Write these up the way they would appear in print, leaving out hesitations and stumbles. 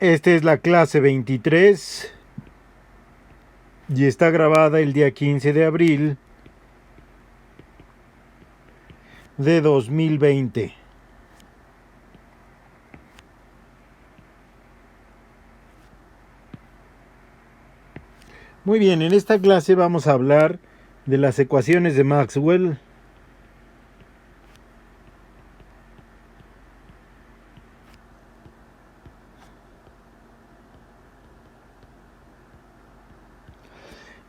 Esta es la clase 23 y está grabada el día 15 de abril de 2020. Muy bien, en esta clase vamos a hablar de las ecuaciones de Maxwell,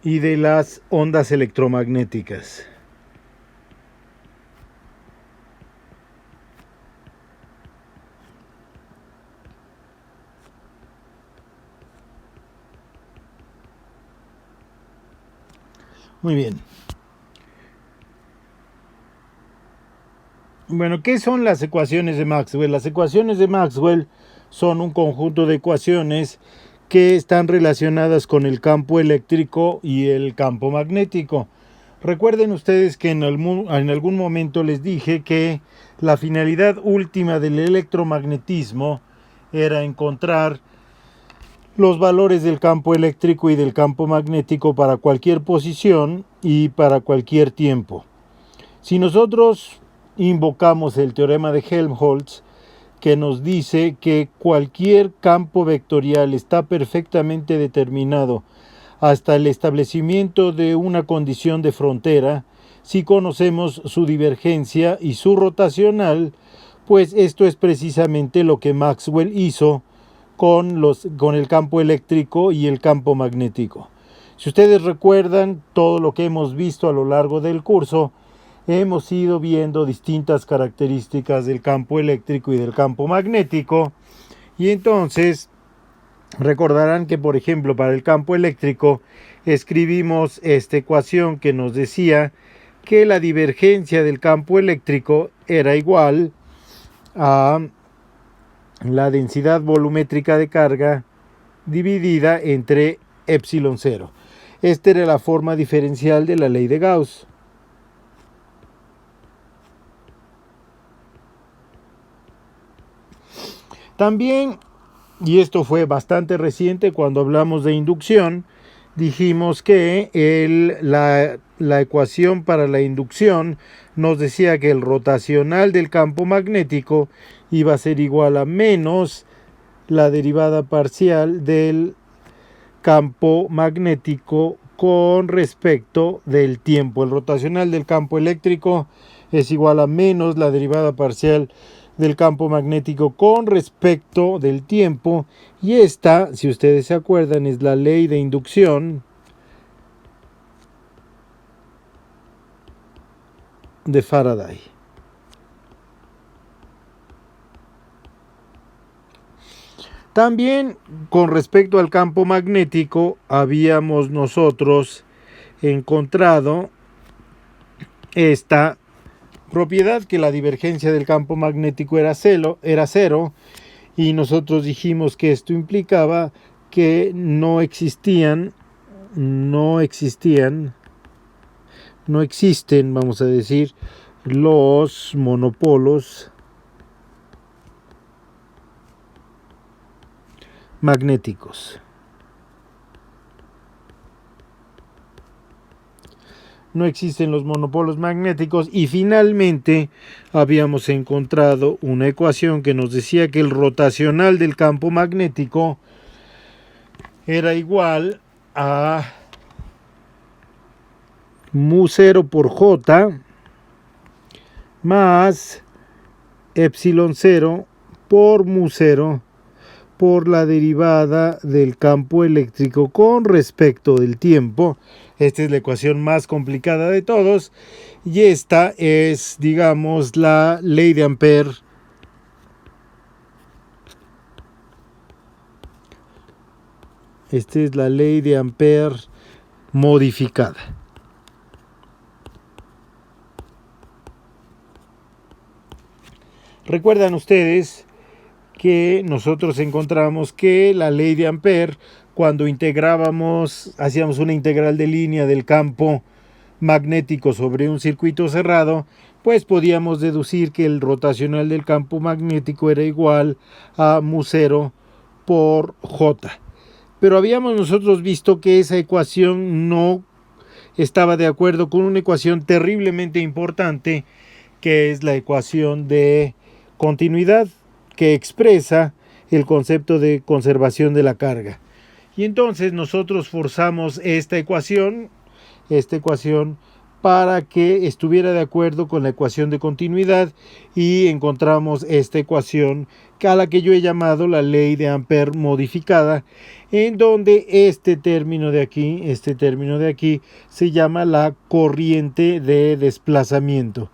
y de las ondas electromagnéticas. Muy bien. Bueno, ¿qué son las ecuaciones de Maxwell? Las ecuaciones de Maxwell son un conjunto de ecuaciones que están relacionadas con el campo eléctrico y el campo magnético. Recuerden ustedes que en algún momento les dije que la finalidad última del electromagnetismo era encontrar los valores del campo eléctrico y del campo magnético para cualquier posición y para cualquier tiempo. Si nosotros invocamos el teorema de Helmholtz, que nos dice que cualquier campo vectorial está perfectamente determinado hasta el establecimiento de una condición de frontera, si conocemos su divergencia y su rotacional, pues esto es precisamente lo que Maxwell hizo con el campo eléctrico y el campo magnético. Si ustedes recuerdan todo lo que hemos visto a lo largo del curso, hemos ido viendo distintas características del campo eléctrico y del campo magnético, y entonces recordarán que, por ejemplo, para el campo eléctrico escribimos esta ecuación que nos decía que la divergencia del campo eléctrico era igual a la densidad volumétrica de carga dividida entre epsilon 0. Esta era la forma diferencial de la ley de Gauss. También, y esto fue bastante reciente cuando hablamos de inducción, dijimos que la ecuación para la inducción nos decía que el rotacional del campo magnético iba a ser igual a menos la derivada parcial del campo magnético con respecto del tiempo. El rotacional del campo eléctrico es igual a menos la derivada parcial del campo magnético con respecto del tiempo, y esta, si ustedes se acuerdan, es la ley de inducción de Faraday. También con respecto al campo magnético habíamos nosotros encontrado esta propiedad, que la divergencia del campo magnético era cero, y nosotros dijimos que esto implicaba que no existen, vamos a decir, los monopolos magnéticos. No existen los monopolos magnéticos, y finalmente habíamos encontrado una ecuación que nos decía que el rotacional del campo magnético era igual a mu 0 por j más epsilon 0 por mu 0 por la derivada del campo eléctrico con respecto del tiempo. Esta es la ecuación más complicada de todos, y esta es, digamos, la ley de Ampère. Esta es la ley de Ampère modificada. Recuerdan ustedes que nosotros encontramos que la ley de Ampère, cuando hacíamos una integral de línea del campo magnético sobre un circuito cerrado, pues podíamos deducir que el rotacional del campo magnético era igual a mu 0 por J. Pero habíamos nosotros visto que esa ecuación no estaba de acuerdo con una ecuación terriblemente importante, que es la ecuación de continuidad, que expresa el concepto de conservación de la carga. Y entonces nosotros forzamos esta ecuación para que estuviera de acuerdo con la ecuación de continuidad, y encontramos esta ecuación a la que yo he llamado la ley de Ampère modificada, en donde este término de aquí se llama la corriente de desplazamiento.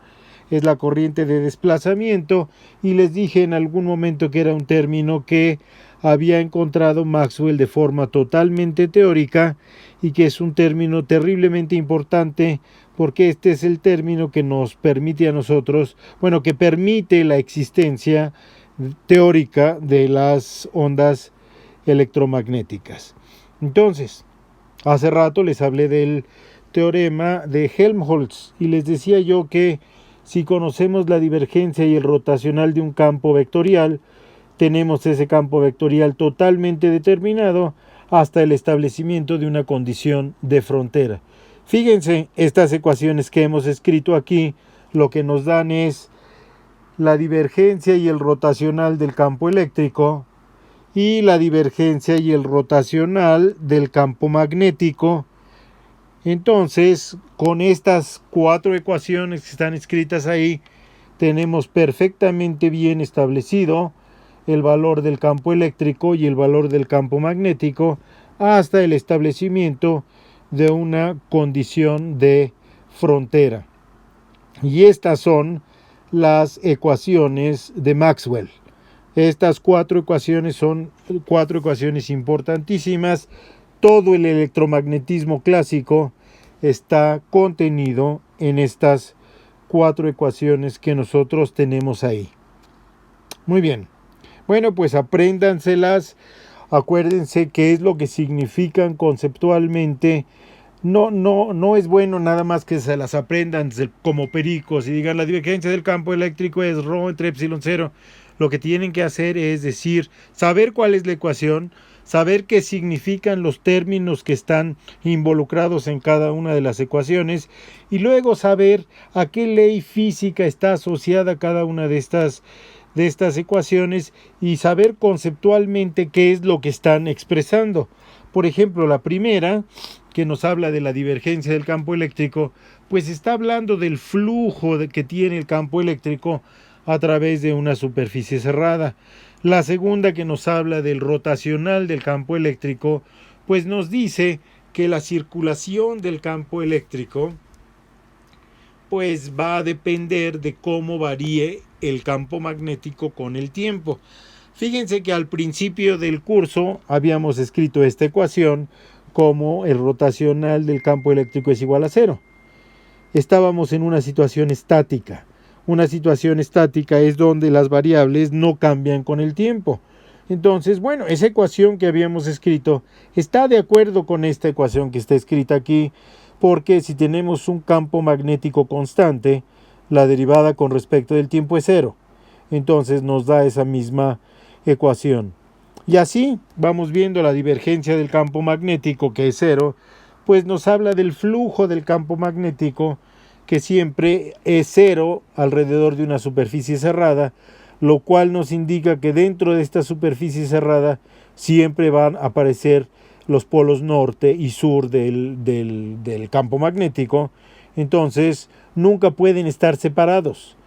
Es la corriente de desplazamiento, y les dije en algún momento que era un término que había encontrado Maxwell de forma totalmente teórica, y que es un término terriblemente importante, porque este es el término que nos permite a nosotros, que permite la existencia teórica de las ondas electromagnéticas. Entonces, hace rato les hablé del teorema de Helmholtz, y les decía yo que si conocemos la divergencia y el rotacional de un campo vectorial, tenemos ese campo vectorial totalmente determinado hasta el establecimiento de una condición de frontera. Fíjense, estas ecuaciones que hemos escrito aquí, lo que nos dan es la divergencia y el rotacional del campo eléctrico, y la divergencia y el rotacional del campo magnético. Entonces, con estas 4 ecuaciones que están escritas ahí, tenemos perfectamente bien establecido el valor del campo eléctrico y el valor del campo magnético hasta el establecimiento de una condición de frontera. Y estas son las ecuaciones de Maxwell. Estas 4 ecuaciones son 4 ecuaciones importantísimas. Todo el electromagnetismo clásico está contenido en estas 4 ecuaciones que nosotros tenemos ahí. Muy bien. Bueno, pues apréndanselas, acuérdense qué es lo que significan conceptualmente. No es bueno nada más que se las aprendan como pericos y digan la divergencia del campo eléctrico es ρ entre epsilon 0. Lo que tienen que hacer es decir, saber cuál es la ecuación, saber qué significan los términos que están involucrados en cada una de las ecuaciones, y luego saber a qué ley física está asociada cada una de estas ecuaciones, y saber conceptualmente qué es lo que están expresando. Por ejemplo, la primera, que nos habla de la divergencia del campo eléctrico, pues está hablando del flujo que tiene el campo eléctrico a través de una superficie cerrada. La segunda, que nos habla del rotacional del campo eléctrico, pues nos dice que la circulación del campo eléctrico pues va a depender de cómo varíe el campo magnético con el tiempo. Fíjense que al principio del curso habíamos escrito esta ecuación como el rotacional del campo eléctrico es igual a 0. Estábamos en una situación estática. Una situación estática es donde las variables no cambian con el tiempo. Entonces, esa ecuación que habíamos escrito está de acuerdo con esta ecuación que está escrita aquí, porque si tenemos un campo magnético constante, la derivada con respecto del tiempo es 0. Entonces nos da esa misma ecuación. Y así vamos viendo la divergencia del campo magnético, que es 0, pues nos habla del flujo del campo magnético, que siempre es 0 alrededor de una superficie cerrada, lo cual nos indica que dentro de esta superficie cerrada siempre van a aparecer los polos norte y sur del campo magnético. Entonces nunca pueden estar separados,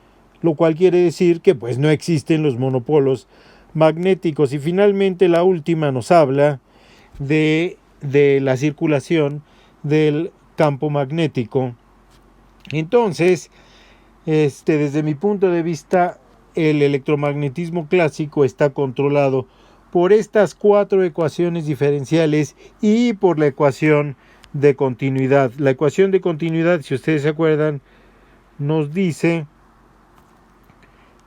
lo cual quiere decir que pues no existen los monopolos magnéticos. Y finalmente la última nos habla de la circulación del campo magnético. Entonces, desde mi punto de vista, el electromagnetismo clásico está controlado por estas 4 ecuaciones diferenciales y por la ecuación de continuidad. La ecuación de continuidad, si ustedes se acuerdan, nos dice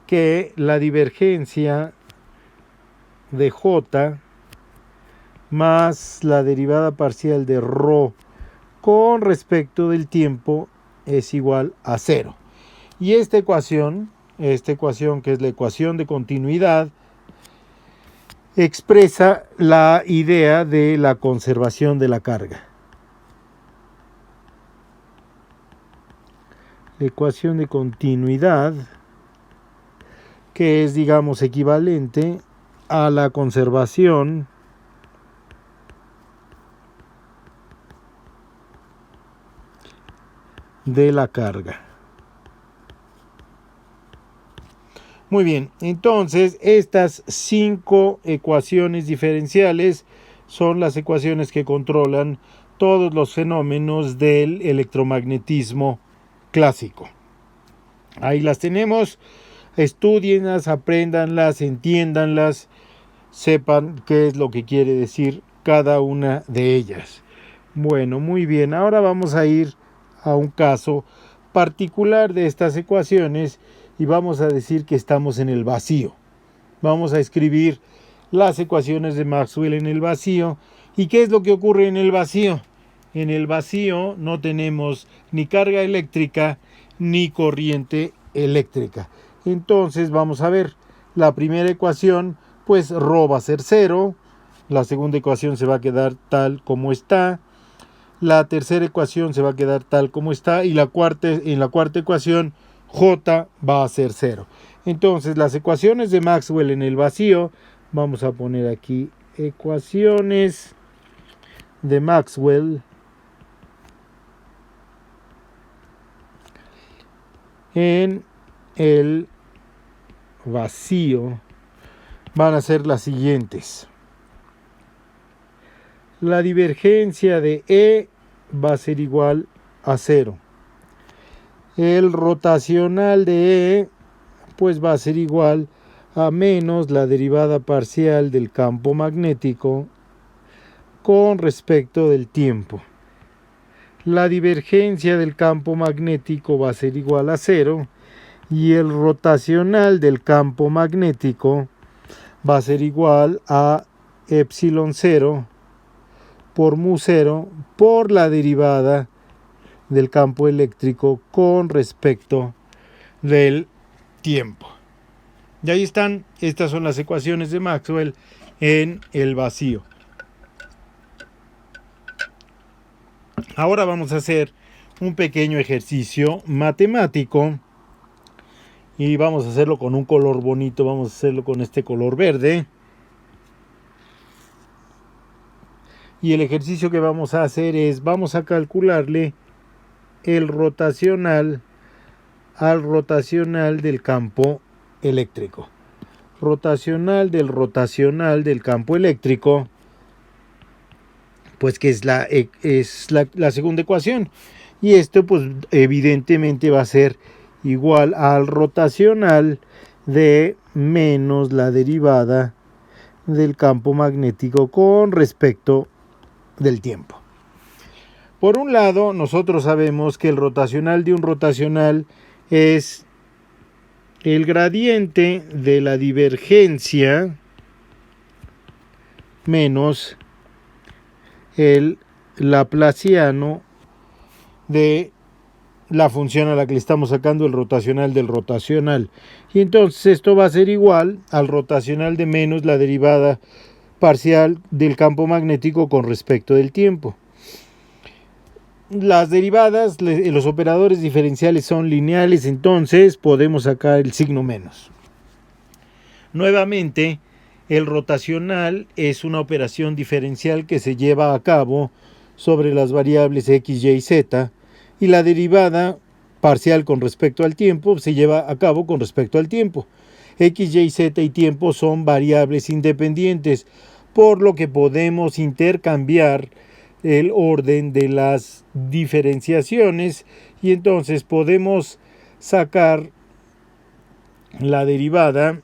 que la divergencia de J más la derivada parcial de ρ con respecto del tiempo es igual a 0. Y esta ecuación que es la ecuación de continuidad, expresa la idea de la conservación de la carga. La ecuación de continuidad, que es, digamos, equivalente a la conservación de la carga. Muy bien, entonces estas 5 ecuaciones diferenciales son las ecuaciones que controlan todos los fenómenos del electromagnetismo clásico. Ahí las tenemos, estudienlas, apréndanlas, entiéndanlas, sepan qué es lo que quiere decir cada una de ellas. Bueno, muy bien, ahora vamos a ir a un caso particular de estas ecuaciones y vamos a decir que estamos en el vacío. Vamos a escribir las ecuaciones de Maxwell en el vacío. ¿Y qué es lo que ocurre en el vacío? En el vacío no tenemos ni carga eléctrica ni corriente eléctrica. Entonces vamos a ver la primera ecuación, pues ρ va a ser 0. La segunda ecuación se va a quedar tal como está. La tercera ecuación se va a quedar tal como está. Y en la cuarta ecuación J va a ser 0. Entonces las ecuaciones de Maxwell en el vacío, vamos a poner aquí ecuaciones de Maxwell en el vacío, van a ser las siguientes. La divergencia de E va a ser igual a 0. El rotacional de E pues va a ser igual a menos la derivada parcial del campo magnético con respecto del tiempo. La divergencia del campo magnético va a ser igual a 0 y el rotacional del campo magnético va a ser igual a epsilon 0 por mu 0 por la derivada del campo eléctrico con respecto del tiempo. Y ahí están, estas son las ecuaciones de Maxwell en el vacío. Ahora vamos a hacer un pequeño ejercicio matemático y vamos a hacerlo con un color bonito, vamos a hacerlo con este color verde. Y el ejercicio que vamos a hacer es, vamos a calcularle el rotacional al rotacional del campo eléctrico. Rotacional del campo eléctrico, pues que es la segunda ecuación. Y esto pues evidentemente va a ser igual al rotacional de menos la derivada del campo magnético con respecto del tiempo. Por un lado, nosotros sabemos que el rotacional de un rotacional es el gradiente de la divergencia menos el laplaciano de la función a la que le estamos sacando el rotacional del rotacional. Y entonces esto va a ser igual al rotacional de menos la derivada parcial del campo magnético con respecto del tiempo. Las derivadas, los operadores diferenciales son lineales, entonces podemos sacar el signo menos. Nuevamente, el rotacional es una operación diferencial que se lleva a cabo sobre las variables x, y, z, y la derivada parcial con respecto al tiempo se lleva a cabo con respecto al tiempo. X, y, z y tiempo son variables independientes, por lo que podemos intercambiar el orden de las diferenciaciones y entonces podemos sacar la derivada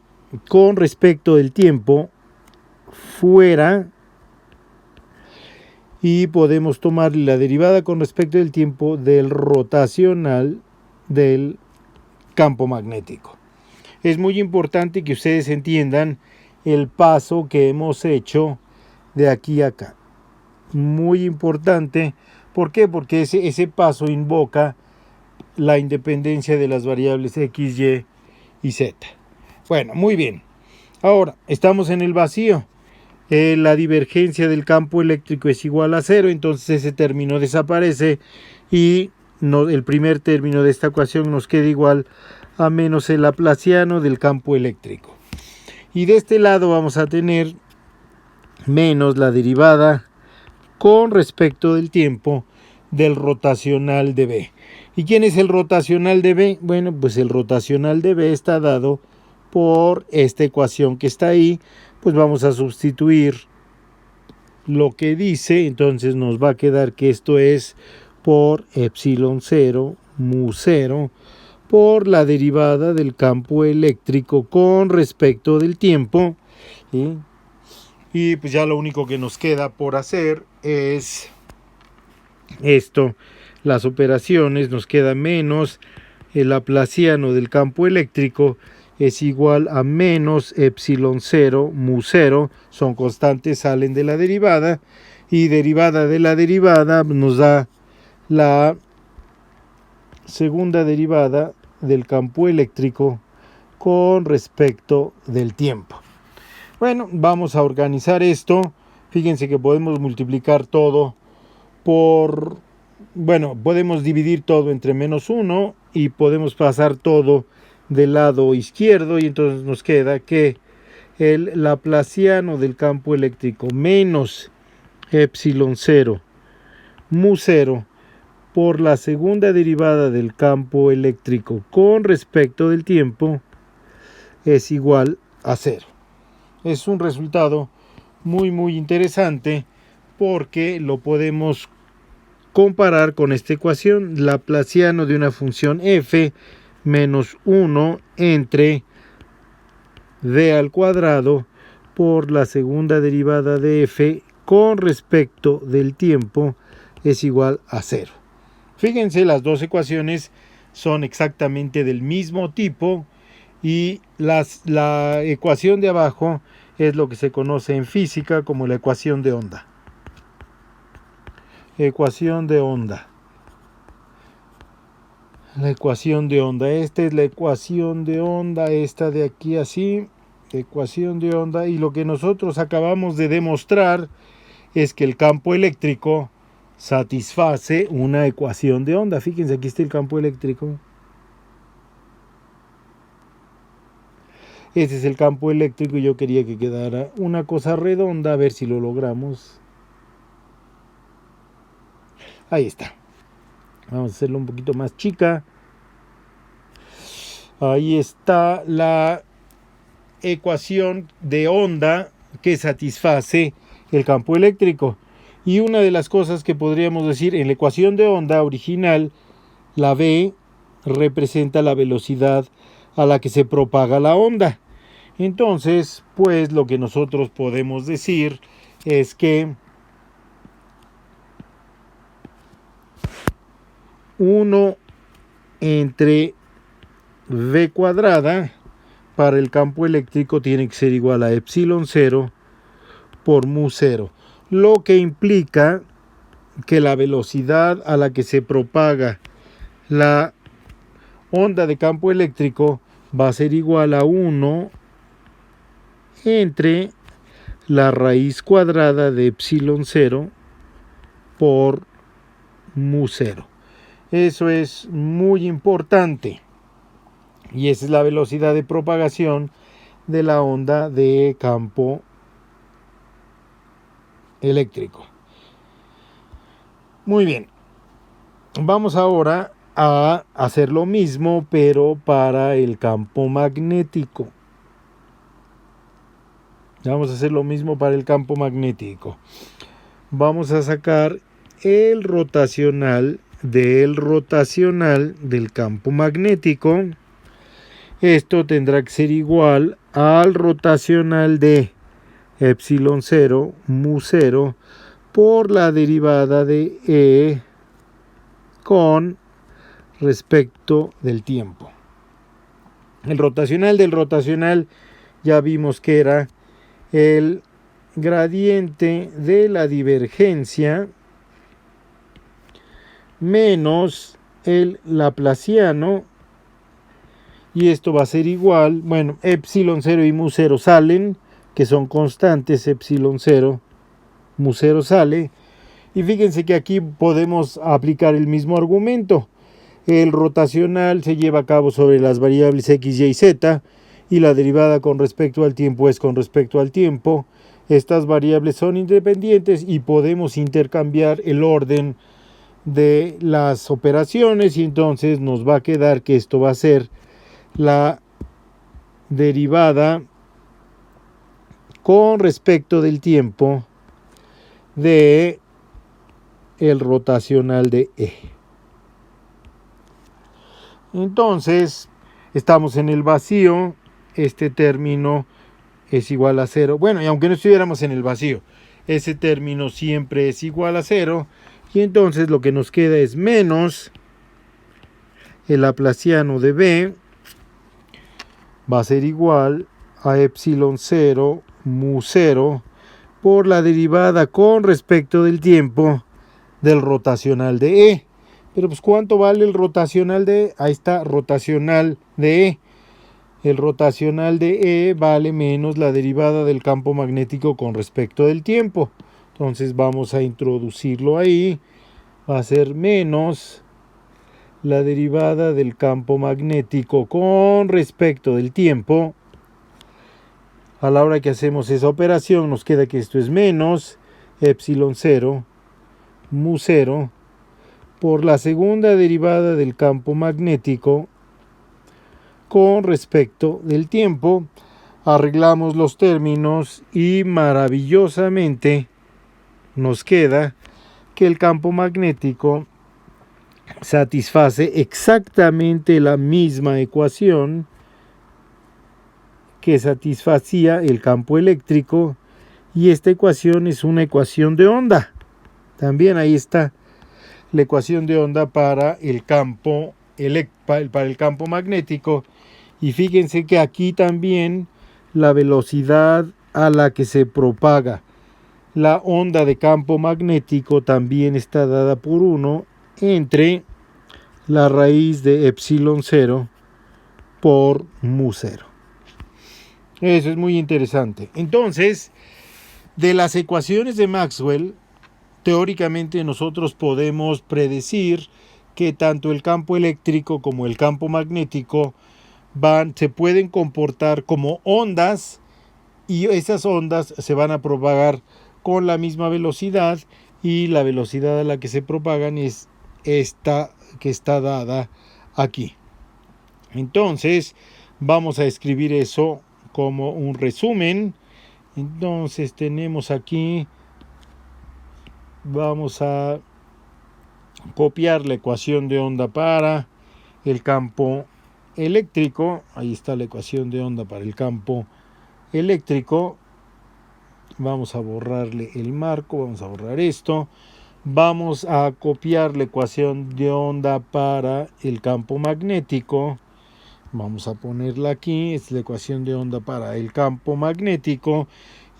con respecto del tiempo fuera y podemos tomar la derivada con respecto del tiempo del rotacional del campo magnético. Es muy importante que ustedes entiendan el paso que hemos hecho de aquí a acá. Muy importante. ¿Por qué? Porque ese paso invoca la independencia de las variables x, y z. Bueno, muy bien. Ahora, estamos en el vacío. la divergencia del campo eléctrico es igual a 0, entonces ese término desaparece y el primer término de esta ecuación nos queda igual a menos el laplaciano del campo eléctrico. Y de este lado vamos a tener menos la derivada con respecto del tiempo del rotacional de B. ¿Y quién es el rotacional de B? Bueno, pues el rotacional de B está dado por esta ecuación que está ahí. Pues vamos a sustituir lo que dice, entonces nos va a quedar que esto es por epsilon 0 mu 0 por la derivada del campo eléctrico con respecto del tiempo, ¿sí? Y pues ya lo único que nos queda por hacer es esto, las operaciones. Nos queda menos el laplaciano del campo eléctrico es igual a menos epsilon 0 mu 0, son constantes, salen de la derivada, y derivada de la derivada nos da la segunda derivada del campo eléctrico con respecto del tiempo. Bueno, vamos a organizar esto. Fíjense que podemos multiplicar todo por, bueno, podemos dividir todo entre menos 1 y podemos pasar todo del lado izquierdo, y entonces nos queda que el laplaciano del campo eléctrico menos epsilon 0 mu 0 por la segunda derivada del campo eléctrico con respecto del tiempo es igual a 0. Es un resultado muy interesante porque lo podemos comparar con esta ecuación, laplaciano de una función f menos 1 entre d al cuadrado por la segunda derivada de f con respecto del tiempo es igual a 0. Fíjense, las dos ecuaciones son exactamente del mismo tipo y la ecuación de abajo es lo que se conoce en física como la ecuación de onda. Ecuación de onda. La ecuación de onda. Esta es la ecuación de onda, esta de aquí así, ecuación de onda. Y lo que nosotros acabamos de demostrar es que el campo eléctrico satisface una ecuación de onda. Fíjense, aquí está el campo eléctrico. Este es el campo eléctrico y yo quería que quedara una cosa redonda, a ver si lo logramos. Ahí está. Vamos a hacerlo un poquito más chica. Ahí está la ecuación de onda que satisface el campo eléctrico. Y una de las cosas que podríamos decir en la ecuación de onda original, la v representa la velocidad a la que se propaga la onda. Entonces, pues lo que nosotros podemos decir es que 1 entre v cuadrada para el campo eléctrico tiene que ser igual a epsilon 0 por mu 0, lo que implica que la velocidad a la que se propaga la onda de campo eléctrico va a ser igual a 1 entre la raíz cuadrada de epsilon 0 por mu 0. Eso es muy importante. Y esa es la velocidad de propagación de la onda de campo eléctrico. Muy bien. Vamos ahora a hacer lo mismo, pero para el campo magnético. Vamos a hacer lo mismo para el campo magnético. Vamos a sacar el rotacional del campo magnético. Esto tendrá que ser igual al rotacional de epsilon 0 mu 0 por la derivada de E con respecto del tiempo. El rotacional del rotacional ya vimos que era el gradiente de la divergencia menos el laplaciano, y esto va a ser igual, bueno, epsilon 0 y mu 0 salen, que son constantes, epsilon 0, mu 0 sale. Y fíjense que aquí podemos aplicar el mismo argumento. El rotacional se lleva a cabo sobre las variables x, y, z, y la derivada con respecto al tiempo es con respecto al tiempo. Estas variables son independientes y podemos intercambiar el orden de las operaciones, y entonces nos va a quedar que esto va a ser la derivada con respecto del tiempo de el rotacional de E. Entonces, estamos en el vacío, este término es igual a 0. Bueno, y aunque no estuviéramos en el vacío, ese término siempre es igual a 0, y entonces lo que nos queda es menos el laplaciano de B va a ser igual a epsilon 0 mu 0 por la derivada con respecto del tiempo del rotacional de E. Pero pues ¿cuánto vale el rotacional de E? Ahí está, rotacional de E. El rotacional de E vale menos la derivada del campo magnético con respecto del tiempo. Entonces vamos a introducirlo ahí. Va a ser menos la derivada del campo magnético con respecto del tiempo. A la hora que hacemos esa operación nos queda que esto es menos epsilon 0 mu 0 por la segunda derivada del campo magnético con respecto del tiempo. Arreglamos los términos y maravillosamente nos queda que el campo magnético satisface exactamente la misma ecuación que satisfacía el campo eléctrico, y esta ecuación es una ecuación de onda. También ahí está la ecuación de onda para el campo magnético, y fíjense que aquí también la velocidad a la que se propaga la onda de campo magnético también está dada por 1 entre la raíz de epsilon 0 por mu 0. Eso es muy interesante. Entonces, de las ecuaciones de Maxwell, teóricamente nosotros podemos predecir que tanto el campo eléctrico como el campo magnético se pueden comportar como ondas, y esas ondas se van a propagar con la misma velocidad, y la velocidad a la que se propagan es esta que está dada aquí. Entonces vamos a escribir eso como un resumen. Entonces tenemos aquí, vamos a copiar la ecuación de onda para el campo eléctrico. Ahí está la ecuación de onda para el campo eléctrico. Vamos a borrarle el marco, vamos a borrar esto. Vamos a copiar la ecuación de onda para el campo magnético. Vamos a ponerla aquí, es la ecuación de onda para el campo magnético.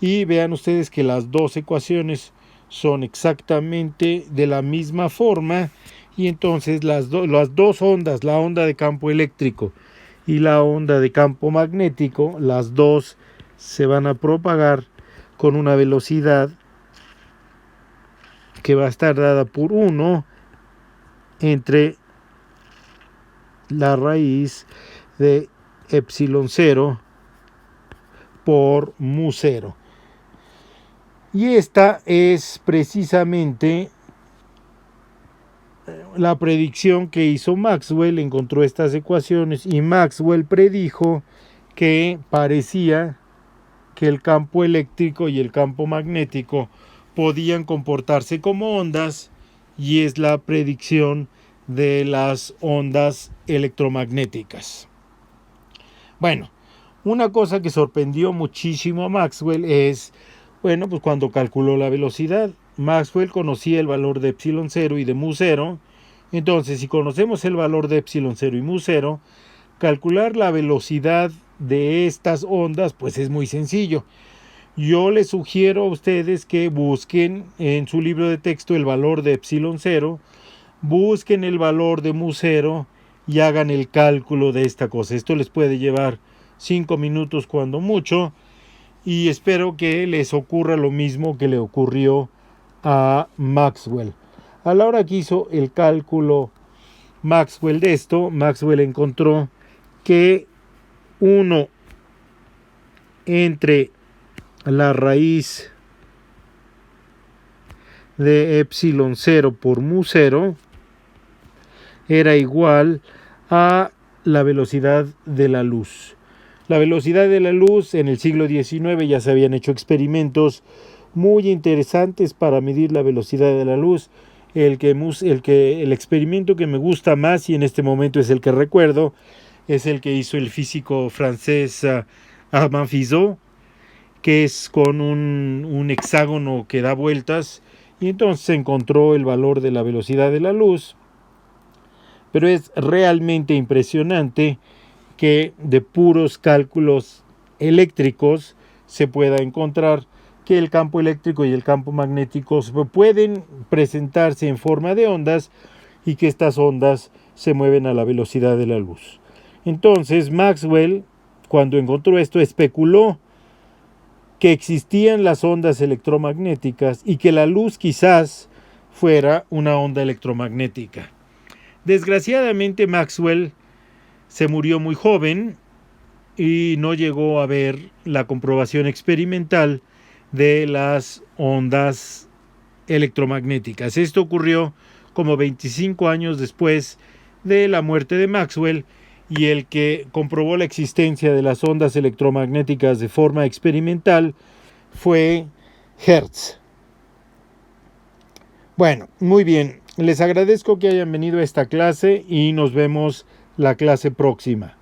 Y vean ustedes que las dos ecuaciones son exactamente de la misma forma. Y entonces las dos ondas, la onda de campo eléctrico y la onda de campo magnético, las dos se van a propagar con una velocidad que va a estar dada por 1 entre la raíz de epsilon 0 por mu 0. Y esta es precisamente la predicción que hizo Maxwell. Encontró estas ecuaciones y Maxwell predijo que parecía que el campo eléctrico y el campo magnético podían comportarse como ondas, y es la predicción de las ondas electromagnéticas. Bueno, una cosa que sorprendió muchísimo a Maxwell es, pues cuando calculó la velocidad. Maxwell conocía el valor de epsilon 0 y de mu 0. Entonces, si conocemos el valor de epsilon 0 y mu 0, calcular la velocidad de estas ondas pues es muy sencillo. Yo les sugiero a ustedes que busquen en su libro de texto el valor de epsilon 0, busquen el valor de mu 0 y hagan el cálculo de esta cosa. Esto les puede llevar 5 minutos cuando mucho, y espero que les ocurra lo mismo que le ocurrió a Maxwell. A la hora que hizo el cálculo Maxwell de esto, Maxwell encontró que 1 entre la raíz de epsilon 0 por mu 0 era igual a la velocidad de la luz. La velocidad de la luz en el siglo XIX ya se habían hecho experimentos muy interesantes para medir la velocidad de la luz. El experimento que me gusta más, y en este momento es el que recuerdo, es el que hizo el físico francés Armand Fizeau, que es con un hexágono que da vueltas, y entonces se encontró el valor de la velocidad de la luz. Pero es realmente impresionante que de puros cálculos eléctricos se pueda encontrar que el campo eléctrico y el campo magnético pueden presentarse en forma de ondas y que estas ondas se mueven a la velocidad de la luz. Entonces Maxwell, cuando encontró esto, especuló que existían las ondas electromagnéticas y que la luz quizás fuera una onda electromagnética. Desgraciadamente Maxwell se murió muy joven y no llegó a ver la comprobación experimental de las ondas electromagnéticas. Esto ocurrió como 25 años después de la muerte de Maxwell, y el que comprobó la existencia de las ondas electromagnéticas de forma experimental fue Hertz. Bueno, muy bien. Les agradezco que hayan venido a esta clase y nos vemos la clase próxima.